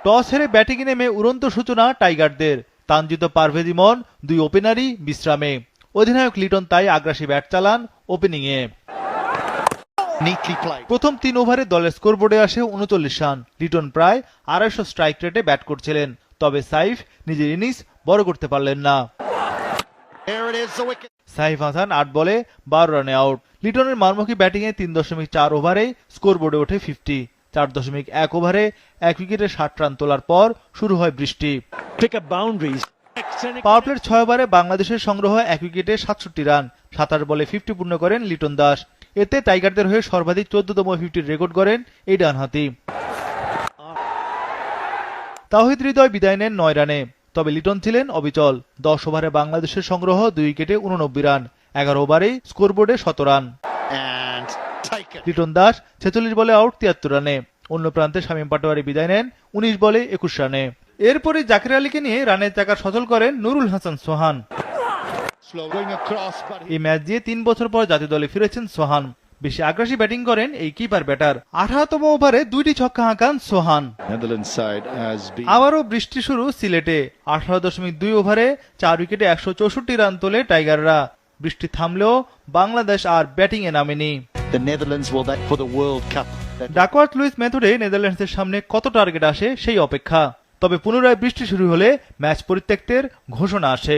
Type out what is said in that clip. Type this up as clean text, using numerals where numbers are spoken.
Toss হেরে ব্যাটিংয়ে নেমে উড়ন্ত সূচনা টাইগারদের। তানজিদ পারভেজ ইমন দুই ওপেনারই বিশ্রামে। অধিনায়ক লিটন তাই আগ্রাসী ব্যাট চালান ওপেনিংয়ে। প্রথম 3 ওভারে দলের স্কোরবোর্ডে আসে 39 রান। লিটন প্রায় 250 স্ট্রাইক রেটে ব্যাট করছিলেন, তবে সাইফ নিজের ইনিংস বড় করতে পারলেন না। সাইফ হাসান 8 বলে 12 রানে আউট। লিটনের মারমুখী ব্যাটিংয়ে 3.4 ওভারে স্কোরবোর্ডে ওঠে 50। 4.1 ওভারে 1 উইকেটে 60 রান তোলার পর শুরু হয় বৃষ্টি। পাওয়ার প্লের 6 ওভারে বাংলাদেশের সংগ্রহ 1 উইকেটে 67 রান। 27 বলে 50 পূর্ণ করেন লিটন দাস। এতে টাইগারদের হয়ে সর্বাধিক 14তম 50 রেকর্ড করেন এই ডানহাতি। তাওহিদ হৃদয় বিদায় নেন 9 রানে, তবে লিটন ছিলেন অবিচল। 10 ওভারে বাংলাদেশের সংগ্রহ 2 উইকেটে 89 রান। 11 ওভারে স্কোরবোর্ডে 100 রান। লিটন দাস 46 বলে আউট 73 রানে। অন্য প্রান্তে শামীম পাটোয়ারি বিদায় নেন 19 বলে 21 রানে। এরপরই জাকির আলীকে নিয়ে রানের চাকা সচল করেন নুরুল হাসান সোহান। এই ম্যাচ দিয়ে 3 বছর পর জাতীয় দলে ফিরেছেন সোহান। বেশি আগ্রাসী ব্যাটিং করেন এই কিপার ব্যাটার। 18তম ওভারে 2টি ছক্কা হাঁকান সোহান। আবারও বৃষ্টি শুরু সিলেটে। 18.2 ওভারে 4 উইকেটে 164 রান তোলে টাইগাররা। বৃষ্টি থামলেও বাংলাদেশ আর ব্যাটিংয়ে নামেনি। ডাকওয়ার্থ লুইস মেথডে নেদারল্যান্ডসের সামনে কত টার্গেট আসে সেই অপেক্ষা। তবে পুনরায় বৃষ্টি শুরু হলে ম্যাচ পরিত্যক্তের ঘোষণা আসে।